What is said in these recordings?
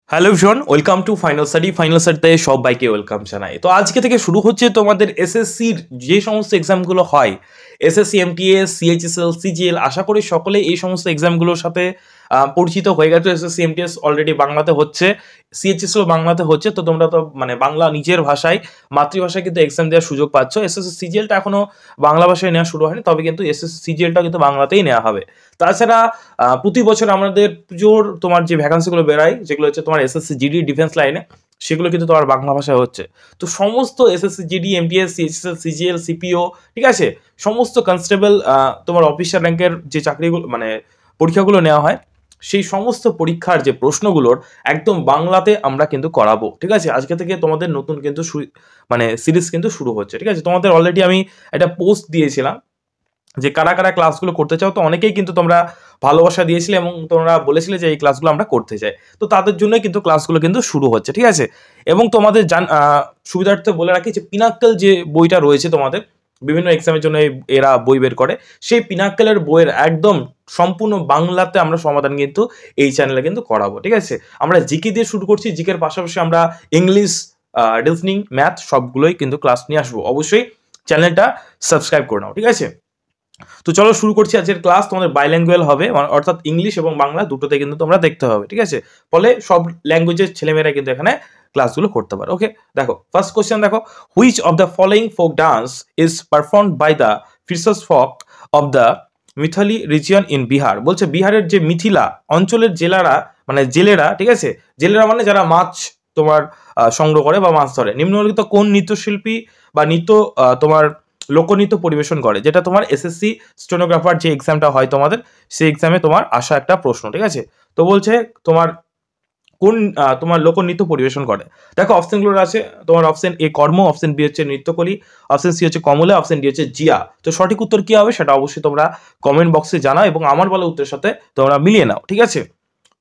Hello everyone, welcome to final স্টাডিতে সবাইকে welcome জানাই। তো আজকে থেকে শুরু হচ্ছে তোমাদের এসএসসির যে সমস্ত এক্সামগুলো হয়, এসএসসি এমটিএস সিএইচএসএল সিজিএল, আশা করি সকলে এই সমস্ত এক্সামগুলোর সাথে পরিচিত হয়ে গেছে। এসএসসি এমটিএস অলরেডি বাংলাতে হচ্ছে, সিএইচএসএল বাংলাতে হচ্ছে, তো তোমরা তো মানে বাংলা নিজের ভাষায় মাতৃভাষায় কিন্তু এক্সাম দেওয়ার সুযোগ পাচ্ছ। এসএসসি সিজিএলটা এখনো বাংলা ভাষায় নেওয়া শুরু হয়নি, তবে কিন্তু এসএসসি সিজিএলটা কিন্তু বাংলাতেই নেওয়া হবে। তাছাড়া প্রতি বছর আমাদের পুজোর তোমার যে ভ্যাকান্সিগুলো বেরোয়, যেগুলো হচ্ছে তোমার এসএসসি জিডি ডিফেন্স লাইনে, সেগুলো কিন্তু তোমার বাংলা ভাষায় হচ্ছে। তো সমস্ত SSC GD MTS CHSL CGL CPO, ঠিক আছে, সমস্ত কনস্টেবল তোমার অফিসার র্যাঙ্কের যে চাকরিগুলো মানে পরীক্ষাগুলো নেওয়া হয়, সেই সমস্ত পরীক্ষার যে প্রশ্নগুলোর একদম বাংলাতে আমরা কিন্তু করাবো। ঠিক আছে, আজকে থেকে তোমাদের নতুন কিন্তু মানে সিরিজ কিন্তু শুরু হচ্ছে। ঠিক আছে, তোমাদের অলরেডি আমি একটা পোস্ট দিয়েছিলাম যে কারা কারা ক্লাসগুলো করতে চাও, তো অনেকেই কিন্তু তোমরা ভালোবাসা দিয়েছিলে এবং তোমরা বলেছিলে যে এই ক্লাসগুলো আমরা করতে চাই। তো তাদের জন্য কিন্তু ক্লাসগুলো কিন্তু শুরু হচ্ছে। ঠিক আছে, এবং তোমাদের সুবিধার্থে বলে রাখি যে পিনাক্কেল যে বইটা রয়েছে তোমাদের বিভিন্ন এক্সামের জন্য এরা বই বের করে, সেই পিনাক্কেলের বইয়ের একদম সম্পূর্ণ বাংলাতে আমরা সমাধান কিন্তু এই চ্যানেলে কিন্তু করাবো। ঠিক আছে, আমরা জিকে দিয়ে শুরু করছি, জিকের পাশাপাশি আমরা ইংলিশ, রিজনিং, ম্যাথ সবগুলোই কিন্তু ক্লাস নিয়ে আসবো। অবশ্যই চ্যানেলটা সাবস্ক্রাইব করে নাও। ঠিক আছে, তো চলো শুরু করছি আজকের ক্লাস। তোমাদের বাইল্যাঙ্গুয়াল হবে, অর্থাৎ ইংলিশ এবং বাংলা দুটোতে কিন্তু তোমরা দেখতে হবে। ঠিক আছে, ফলে সব ল্যাঙ্গুয়েজের ছেলেমেয়েরা কিন্তু এখানে ক্লাসগুলো করতে পারে। ওকে, দেখো ফার্স্ট কোশ্চেন, দেখো which of the following folk dance is performed by the fishers folk of the Mithila region in Bihar. বলছে বিহারের যে মিথিলা অঞ্চলের জেলারা, মানে জেলেরা, ঠিক আছে, জেলেরা মানে যারা মাছ তোমার সংগ্রহ করে বা মাছ ধরে, নিম্নলিখিত কোন নৃত্যশিল্পী বা নৃত্য তোমার লোকনৃত্য পরিবেশন করে, যেটা তোমার এসএসসি স্টেনোগ্রাফার যে এক্সামটা হয় তোমাদের, সেই এক্সামে তোমার আসা একটা প্রশ্ন। ঠিক আছে, তো বলছে তোমার কোন তোমার লোকনৃত্য পরিবেশন করে। দেখো অপশনগুলো আছে তোমার, অপশন এ কর্ম, অপশন বি হচ্ছে নৃত্যকলি, অপশন সি হচ্ছে কমলা, অপশন ডি হচ্ছে জিয়া। তো সঠিক উত্তর কি হবে সেটা অবশ্যই তোমরা কমেন্ট বক্সে জানাও এবং আমার বলা উত্তরের সাথে তোমরা মিলিয়ে নাও। ঠিক আছে,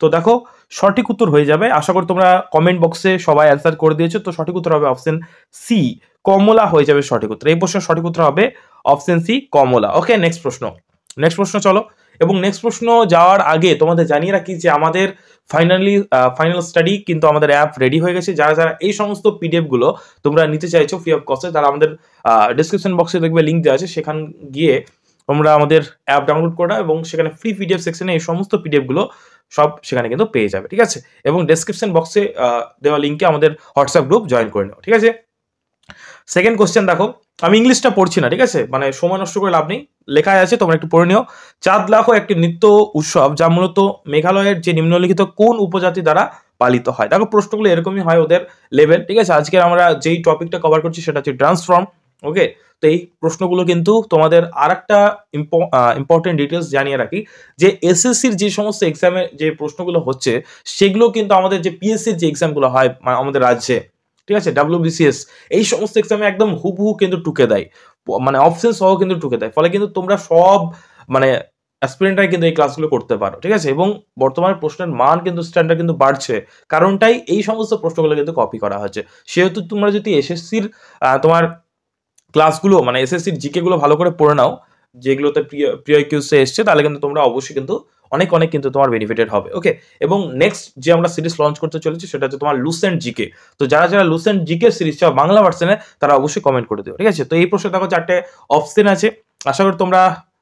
তো দেখো সঠিক উত্তর হয়ে যাবে, আশা করি তোমরা কমেন্ট বক্সে সবাই অ্যান্সার করে দিয়েছো। তো সঠিক উত্তর হবে অপশন সি, কমলা হয়ে যাবে সঠিক উত্তর। এই প্রশ্নের সঠিক উত্তর হবে অপশন সি, কমলা। ওকে, নেক্সট প্রশ্ন চলো। এবং নেক্সট প্রশ্ন যাওয়ার আগে তোমাদের জানিয়ে রাখি যে আমাদের ফাইনাল স্টাডি কিন্তু আমাদের অ্যাপ রেডি হয়ে গেছে। যারা যারা এই সমস্ত পিডিএফ গুলো তোমরা নিতে চাইছো ফ্রি অফ কস্টে, তারা আমাদের ডিসক্রিপশন বক্সে দেখবে লিঙ্ক দেওয়া আছে, সেখান গিয়ে তোমরা আমাদের অ্যাপ ডাউনলোড করে নাও এবং সেখানে ফ্রি পিডিএফ সেকশনে এই সমস্ত পিডিএফ গুলো সব সেখানে কিন্তু পেয়ে যাবে। ঠিক আছে, এবং ডেসক্রিপশন বক্সে দেওয়া লিঙ্কে আমাদের হোয়াটসঅ্যাপ গ্রুপ জয়েন করে নাও। ঠিক আছে, সেকেন্ড কোশ্চেন দেখো, আমি ইংলিশটা পড়ছি না, ঠিক আছে, মানে সময় নষ্ট করে লাভ নেই, লেখায় আছে তোমরা একটু পড়ে নিও। চাঁদ লাখো একটি নৃত্য উৎসব যা মূলত মেঘালয়ের যে নিম্নলিখিত কোন উপজাতি দ্বারা পালিত হয়। দেখো প্রশ্নগুলো এরকমই হয় ওদের লেভেল। ঠিক আছে, আজকে আমরা যেই টপিকটা কভার করছি সেটা হচ্ছে ট্রান্সফর্ম। ওকে, তো এই প্রশ্নগুলো কিন্তু তোমাদের আর একটা ইম্পর্টেন্ট ডিটেলস জানিয়ে রাখি যে এসএসসির যে সমস্ত এক্সামে যে প্রশ্নগুলো হচ্ছে, সেগুলো কিন্তু আমাদের যে পিএসসির যে এক্সামগুলো হয় আমাদের রাজ্যে, ঠিক আছে, ডাব্লিউবিসিএস, এই সমস্ত এক্সামে একদম হুবহু কিন্তু টুকে দেয়, মানে অপশন সহ কিন্তু টুকে দেয়। ফলে কিন্তু তোমরা সব মানে অ্যাসপিরেন্টরাই কিন্তু এই ক্লাসগুলো করতে পারো। ঠিক আছে, এবং বর্তমানে প্রশ্নের মান কিন্তু স্ট্যান্ডার্ড কিন্তু বাড়ছে, কারণটাই এই সমস্ত প্রশ্নগুলো কিন্তু কপি করা হচ্ছে। সেহেতু তোমরা যদি এসএসসির তোমার ক্লাসগুলো মানে এসএসসির জিকে গুলো ভালো করে পড়ে নাও, যেগুলোতে প্রিয় কিউসে এসছে, তাহলে কিন্তু তোমরা অবশ্যই কিন্তু অনেক অনেক কিন্তু তোমার বেনিফিটেড হবে। ওকে, এবং নেক্সট যে আমরা সিরিজ লঞ্চ করতে চলেছি সেটা হচ্ছে তোমার লুসেন্ট জিকে। তো যারা যারা লুসেন্ট জিকে সিরিজ চাও বাংলা ভার্সনে, তারা অবশ্যই কমেন্ট করে দিও। ঠিক আছে, তো এই প্রশ্নে দেখো 4টে অপশন আছে, আশা করি তোমরা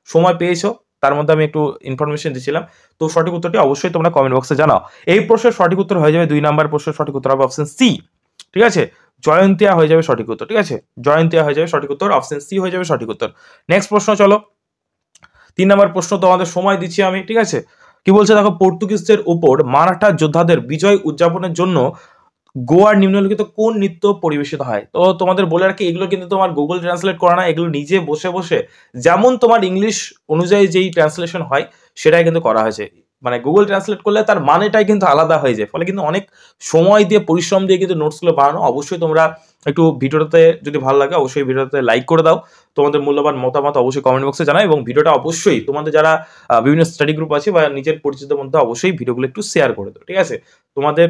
সময় পেয়েছো, তার মধ্যে আমি একটু ইনফরমেশন দিয়েছিলাম। তো সঠিক উত্তরটি অবশ্যই তোমরা কমেন্ট বক্সে জানাও। এই প্রশ্নের সঠিক উত্তর হয়ে যাবে 2 নাম্বার প্রশ্নের সঠিক উত্তর হবে অপশন সি। ঠিক আছে, জয়ন্তিয়া হয়ে যাবে সঠিক উত্তর। ঠিক আছে, জয়ন্তিয়া হয়ে যাবে সঠিক উত্তর, অপশন সি হয়ে যাবে সঠিক উত্তর। নেক্সট প্রশ্ন চলো, 3 নম্বর প্রশ্ন তোমাদের সময় দিচ্ছি আমি। ঠিক আছে, কি বলছে দেখো, পর্তুগিজদের উপর মারাঠা যোদ্ধাদের বিজয় উদযাপনের জন্য গোয়ার নিম্নলিখিত কোন নৃত্য পরিবেশিত হয়। তো তোমাদের বলে রাখি, এগুলো কিন্তু তোমার গুগল ট্রান্সলেট করা না, এগুলো নিজে বসে বসে যেমন তোমার ইংলিশ অনুযায়ী যেই ট্রান্সলেশন হয় সেটাই কিন্তু করা হয়েছে। মানে গুগল ট্রান্সলেট করলে তার মানেটাই কিন্তু আলাদা হয়ে যায়, ফলে কিন্তু অনেক সময় দিয়ে পরিশ্রম দিয়ে কিন্তু নোটসগুলো বানানো। অবশ্যই তোমরা একটু ভিডিওটাতে যদি ভালো লাগে অবশ্যই ভিডিওতে লাইক করে দাও, তোমাদের মূল্যবান মতামত অবশ্যই কমেন্ট বক্সে জানাও, এবং ভিডিওটা অবশ্যই তোমাদের যারা বিভিন্ন স্টাডি গ্রুপ আছে বা নিজের পরিচিতের মধ্যে অবশ্যই ভিডিওগুলো একটু শেয়ার করে দাও। ঠিক আছে, তোমাদের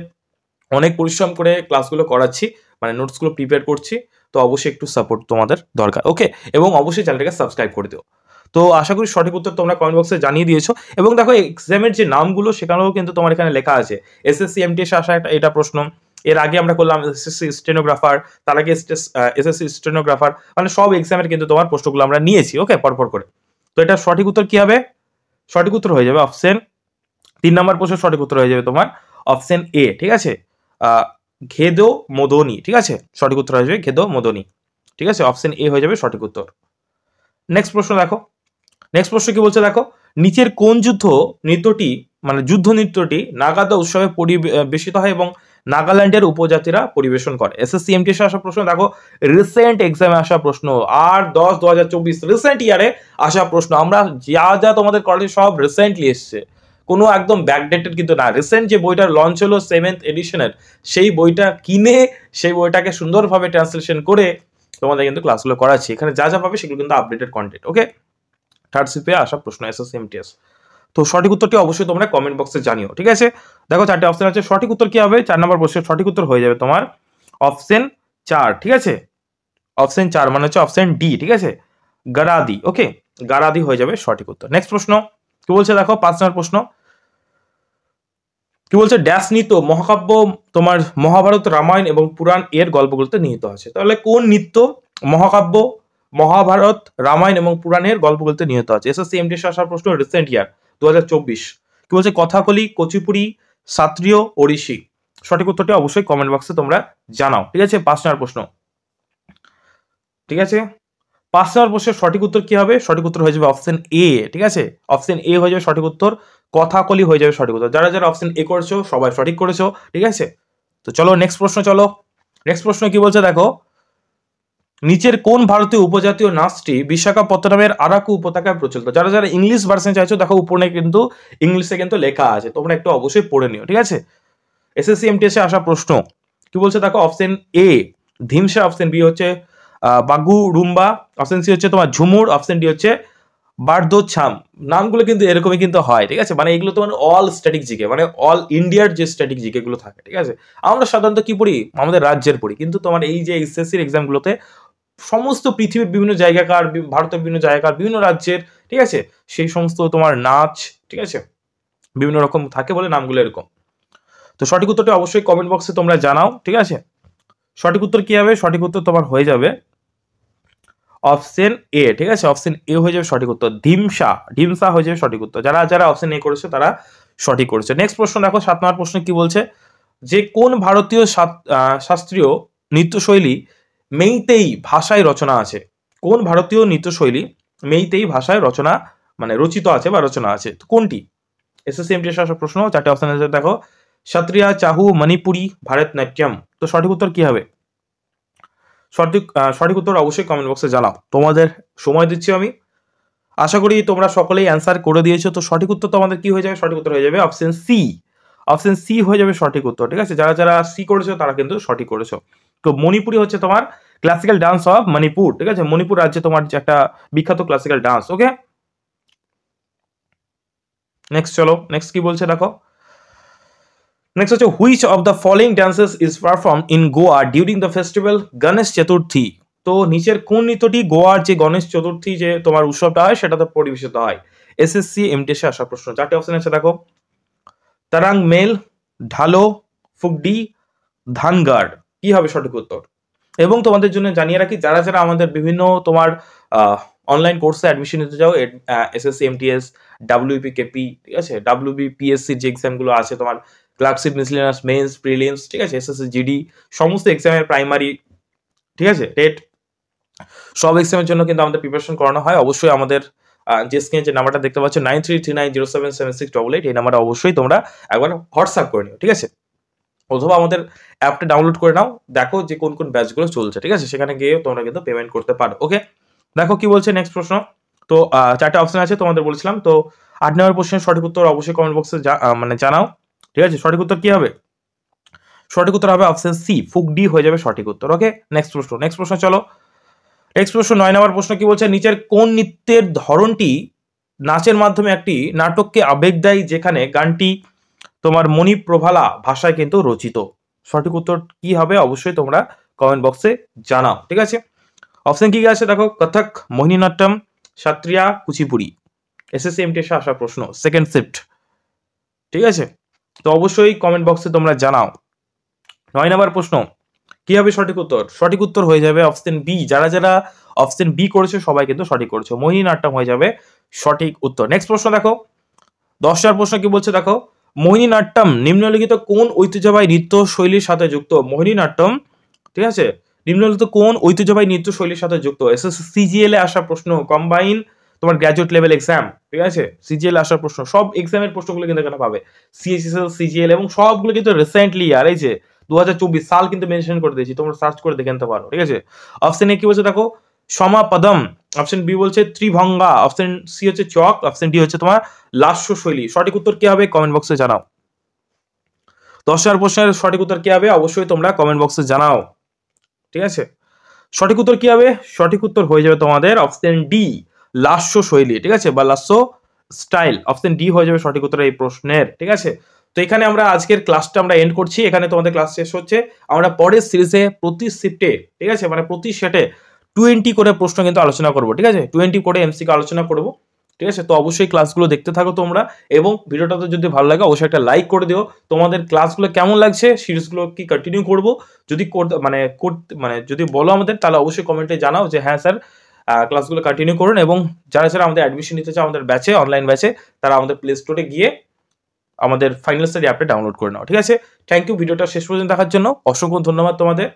অনেক পরিশ্রম করে ক্লাসগুলো করাচ্ছি, মানে নোটসগুলো প্রিপেয়ার করছি, তো অবশ্যই একটু সাপোর্ট তোমাদের দরকার। ওকে, এবং অবশ্যই চ্যানেলটাকে সাবস্ক্রাইব করে দিও। তো আশা করি সঠিক উত্তর তোমরা কমেন্ট বক্সে জানিয়ে দিয়েছো। এবং দেখো এক্সামের যে নামগুলো সেখানেও কিন্তু তোমার এখানে লেখা আছে। এসএসসি এমটিএস আসা এটা প্রশ্ন, এর আগে আমরা করলাম এসএসসি স্টেনোগ্রাফার, তার আগে এসএসসি স্টেনোগ্রাফার, মানে সব এক্সামের কিন্তু তোমার প্রশ্নগুলো আমরা নিয়েছি, ওকে, পরপর করে। তো এটা সঠিক উত্তর কি হবে? সঠিক উত্তর হয়ে যাবে অপশন 3 নম্বর প্রশ্নের সঠিক উত্তর হয়ে যাবে তোমার অপশন এ, ঠিক আছে, ঘেদো মদনী, ঠিক আছে, সঠিক উত্তর হয়ে যাবে ঘেদো মদনী, ঠিক আছে, অপশন এ হয়ে যাবে সঠিক উত্তর। নেক্সট প্রশ্ন দেখো, নেক্সট প্রশ্ন কি বলছে দেখো, নিচের কোন নৃত্যটি মানে যুদ্ধ নৃত্যটি নাগাদা উৎসবে পরিবেশিত হয় এবং নাগাল্যান্ডের উপজাতিরা পরিবেশন করে? এসএসসি এমটিএস আসা প্রশ্ন, দেখো রিসেন্ট এক্সামে আসা প্রশ্ন, 8-10-2024 রিসেন্ট ইয়ারে আসা প্রশ্ন। আমরা যা যা তোমাদের কলেজে সব রিসেন্টলি এসছে, কোনো একদম ব্যাকডেটেড কিন্তু না। রিসেন্ট যে বইটা লঞ্চ হলো 7th এডিশনের, সেই বইটা কিনে সেই বইটাকে সুন্দরভাবে ট্রান্সলেশন করে তোমাদের কিন্তু ক্লাসগুলো করাচ্ছি। এখানে যা যা পাবে সেগুলো কিন্তু আপডেটেড কন্টেন্ট, ওকে। থার্ড শিপে আসা প্রশ্ন এসএসসি এমটিএস। তো সঠিক উত্তরটি অবশ্যই তোমরা কমেন্ট বক্সে জানিও, ঠিক আছে। দেখো 4টে অপশন আছে, সঠিক উত্তর কি হবে? 4 নম্বর প্রশ্নের সঠিক উত্তর হয়ে যাবে তোমার অপশন 4, ঠিক আছে, অপশন 4 মানে হচ্ছে অপশন ডি, ঠিক আছে, গারাদি, ওকে, গারাদি হয়ে যাবে সঠিক উত্তর। নেক্সট প্রশ্ন কি বলছে দেখো, 5 নম্বর প্রশ্ন কি বলছে, ড্যাশ নৃত্য মহাকাব্য তোমার মহাভারত, রামায়ণ এবং পুরাণ এর গল্পগুলোতে নিহিত আছে। তাহলে কোন নৃত্য মহাকাব্য, মহাভারত, রামায়ণ এবং পুরাণের গল্পগুলোতে নিহিত আছে? এসএসসি এমটিএস আসার প্রশ্ন রিসেন্ট ইয়ার 2024। কি বলছে, কথাকলি, কুচিপুড়ি, সাত্রীয়, ওড়িশি। সঠিক উত্তরটি অবশ্যই কমেন্ট বক্সে তোমরা জানাও, ঠিক আছে। 5 নম্বর প্রশ্ন, ঠিক আছে, 5 নম্বর প্রশ্নের সঠিক উত্তর কি হবে? সঠিক উত্তর হয়ে যাবে অপশন এ, ঠিক আছে, অপশন এ হয়ে যাবে সঠিক উত্তর, কথাকলি হয়ে যাবে সঠিক উত্তর। যারা যারা অপশন এ করেছো সবাই সঠিক করেছো, ঠিক আছে। তো চলো নেক্সট প্রশ্ন, চলো নেক্সট প্রশ্ন কি বলছে দেখো, নিচের কোন ভারতীয় উপজাতীয় নাচটি বিশাখাপত্তনমের আরাকু উপত্যকায় প্রচলিত? যারা যারা ইংলিশ ভার্সন চাইছো দেখো উপরে কিন্তু ইংলিশে কিন্তু লেখা আছে, তোমরা একটু অবশ্যই পড়ে নিও, ঠিক আছে। এসএসসি এমটিএসে আসা প্রশ্ন কি বলছে দেখো, অপশন এ ধিমসা, অপশন বি হচ্ছে বাগু রুম্বা, অপশন সি হচ্ছে তোমার ঝুমুর, অপশন ডি হচ্ছে বারদোছাম। নামগুলো কিন্তু এরকমই কিন্তু হয়, ঠিক আছে, মানে এগুলো তোমার অল স্ট্যাটিক জিকে, মানে অল ইন্ডিয়ার যে স্ট্যাটিক জিকে গুলো থাকে, ঠিক আছে। আমরা সাধারণত কি পড়ি, আমাদের রাজ্যের পড়ি, কিন্তু তোমার এই যে এসএসসির এক্সামগুলোতে সমস্ত পৃথিবীর বিভিন্ন জায়গাকার, ভারতের বিভিন্ন জায়গাকার, বিভিন্ন রাজ্যের, ঠিক আছে, সেই সমস্ত তোমার নাচ, ঠিক আছে, বিভিন্ন রকম থাকে বলে নামগুলো এরকম। তো সঠিক উত্তরটা অবশ্যই কমেন্ট বক্সে তোমরা জানাও, ঠিক আছে। সঠিক উত্তর কি হবে? সঠিক উত্তর তোমার হয়ে যাবে অপশন এ, ঠিক আছে, অপশন এ হয়ে যাবে সঠিক উত্তর, ধিমসা, ধিমসা হয়ে যাবে সঠিক উত্তর। যারা যারা অপশন এ করেছে তারা সঠিক করেছে। নেক্সট প্রশ্ন দেখো, 7 নম্বর প্রশ্ন কি বলছে, যে কোন ভারতীয় শাস্ত্রীয় নৃত্যশৈলী মেইতেই ভাষায় রচনা আছে? কোন ভারতীয় নৃত্যশৈলী মেইতেই ভাষায় রচনা মানে রচিত আছে বা রচনা আছে, তো কোনটি? এসএসসি এমটিএস আসা প্রশ্ন, 4টে অপশন আছে দেখো, সত্রিয়া, চাহু, মণিপুরি, ভারতনাট্যম। তো সঠিক উত্তর কি হবে? সঠিক উত্তর অবশ্যই কমেন্ট বক্সে জানাও, তোমাদের সময় দিচ্ছি আমি। আশা করি তোমরা সকলেই অ্যান্সার করে দিয়েছো। তো সঠিক উত্তর তোমাদের কি হয়ে যাবে? সঠিক উত্তর হয়ে যাবে অপশন সি, অপশন সি হয়ে যাবে সঠিক উত্তর, ঠিক আছে। যারা যারা সি করেছো তারা কিন্তু সঠিক করেছো। তো মণিপুরি হচ্ছে তোমার ক্লাসিক্যাল ডান্স অফ মণিপুর, ঠিক আছে, মণিপুর রাজ্যে তোমার যে একটা বিখ্যাত ক্লাসিক্যাল ডান্স, ওকে। নেক্সট চলো, নেক্সট কি বলছে দেখো, নেক্সট হচ্ছে which of the following dances is perform in Goa during the festival Ganesh Chaturthi? তো নিচের কোন নৃত্যটি গোয়ার যে গণেশ চতুর্থী যে তোমার উৎসবটা হয় সেটাতে পরিবেশিত হয়? এসএসসি এমটিএসে আসা প্রশ্ন, 4টে অপশন আছে দেখো, তারাং মেল, ঢালো, ফুগডি, ধানগাড়। কি হবে সঠিক উত্তর? এবং তোমাদের জন্য জানিয়ে রাখি, যারা যারা আমাদের বিভিন্ন তোমার অনলাইন কোর্সে অ্যাডমিশন নিতে চাও, এসএসসি এমটিএস, ডাব্লিউপিকেপি, ঠিক আছে, ডাব্লিউবিপিএসসি যে এক্সামগুলো আছে তোমার, ক্লার্কশিপ, মিসলিনিয়াস, মেন্স, প্রিলিমস, ঠিক আছে, এসএসসি জিডি, সমস্ত এক্সামের প্রাইমারি, ঠিক আছে, টেট, সব এক্সামের জন্য কিন্তু আমাদের প্রিপারেশন করানো হয়। অবশ্যই আমাদের যে স্ক্রিনে যে নাম্বারটা দেখতে পাচ্ছ 9339077688, এই নাম্বারটা অবশ্যই তোমরা একবার হোয়াটসঅ্যাপ করে নিও, ঠিক আছে, অথবা আমাদের অ্যাপটা ডাউনলোড করে নাও, দেখো যে কোন কোন ব্যাচগুলো চলছে, ঠিক আছে, সেখানে গিয়ে তোমরা কিন্তু পেমেন্ট করতে পারো, ওকে। দেখো কি বলছে নেক্সট প্রশ্ন। তো 4টে অপশন আছে তোমাদের বলেছিলাম। তো 8 নম্বর প্রশ্নের সঠিক উত্তর অবশ্যই কমেন্ট বক্সে মানে জানাও, ঠিক আছে। সঠিক উত্তর কি হবে? সঠিক উত্তর হবে অপশন সি, ফুগডি হয়ে যাবে সঠিক উত্তর, ওকে। নেক্সট প্রশ্ন চলো, নেক্সট প্রশ্ন 9 নম্বর প্রশ্ন কি বলছে, নিচের কোন নৃত্যের ধরনটি নাচের মাধ্যমে একটি নাটককে আবেগ দেয় যেখানে গানটি তোমার মণিপ্রভালা ভাষায় কিন্তু রচিত? সঠিক উত্তর কি হবে অবশ্যই তোমরা কমেন্ট বক্সে জানাও, ঠিক আছে। অপশন কি আছে দেখো, কথক, মোহিনীনাট্যম, সাত্রিয়া কুচিপুড়ি, এসএসসি এমটিএস আসা প্রশ্ন, সেকেন্ড শিফট। ঠিক আছে, তো অবশ্যই কমেন্ট বক্সে তোমরা জানাও। 9 নম্বর প্রশ্ন, কি হবে সঠিক উত্তর? সঠিক উত্তর হয়ে যাবে অপশন বি। যারা যারা অপশন বি করেছে সবাই কিন্তু সঠিক করেছে, মোহিনীনাট্যম হয়ে যাবে সঠিক উত্তর। নেক্সট প্রশ্ন দেখো, 10 নম্বর প্রশ্ন কি বলছে দেখো, মোহিনীনাট্যম নিম্নলিখিত কোন ঐতিহ্যবাহী নৃত্য শৈলীর সাথে যুক্ত? মোহিনীনাট্যম, ঠিক আছে, নিম্নলিখিত কোন ঐতিহ্যবাহী নৃত্য শৈলীর সাথে যুক্ত? এসএসসি সিজিএল এ আসা প্রশ্ন, কম্বাইন তোমার গ্র্যাজুয়েট লেভেল এক্সাম, ঠিক আছে, সিজিএল আসার প্রশ্ন, সব এক্সামের প্রশ্নগুলো কিন্তু এখানে পাবে, সিএইচএসএল সিজিএল, এবং সবগুলো কিন্তু রিসেন্টলি, আর এই যে 2024 সাল কিন্তু মেনশন করে দিয়েছি, তোমরা সার্চ করে দেখে নিতে পারো। ঠিক আছে, অপশন এ কি বলছে দেখো, সমাপদম, অপশন বি বলছে ত্রিভঙ্গা, অপশন সি হচ্ছে চক, অপশন ডি হচ্ছে তোমার লাস্য শৈলী। সঠিক উত্তর কি হবে কমেন্ট বক্সে জানাও। 10 নম্বর প্রশ্নের সঠিক উত্তর কি হবে অবশ্যই তোমরা কমেন্ট বক্সে জানাও। ঠিক আছে, সঠিক উত্তর কি হবে? সঠিক উত্তর হয়ে যাবে তোমাদের অপশন ডি, লাস্য শৈলী। ঠিক আছে, বা লাস্য স্টাইল, অপশন ডি হয়ে যাবে সঠিক উত্তর এই প্রশ্নের। ঠিক আছে, তো এখানে আমরা আজকের ক্লাসটা আমরা এন্ড করছি, এখানে তোমাদের ক্লাস শেষ হচ্ছে। আমরা পরের সিরিজে প্রতি শিফটে, ঠিক আছে, মানে প্রতি সেটে 20 করে প্রশ্ন কিন্তু আলোচনা করবো। ঠিক আছে, 20 করে এমসিকিউ আলোচনা করবো। ঠিক আছে, তো অবশ্যই ক্লাসগুলো দেখতে থাকো তোমরা, এবং ভিডিওটাতে যদি ভালো লাগে অবশ্যই একটা লাইক করে দিও। তোমাদের ক্লাসগুলো কেমন লাগছে, সিরিজগুলো কি কন্টিনিউ করবো, যদি মানে যদি বলো আমাদের, তাহলে অবশ্যই কমেন্টে জানাও যে হ্যাঁ স্যার ক্লাসগুলো কন্টিনিউ করুন। এবং যারা যারা আমাদের অ্যাডমিশন নিতে চাও আমাদের ব্যাচে, অনলাইন ব্যাচে, তারা আমাদের প্লে স্টোরে গিয়ে আমাদের ফাইনাল স্টাডি অ্যাপটা ডাউনলোড করে নাও। ঠিক আছে, থ্যাংক ইউ ভিডিওটা শেষ পর্যন্ত দেখার জন্য, অসংখ্য ধন্যবাদ তোমাদের।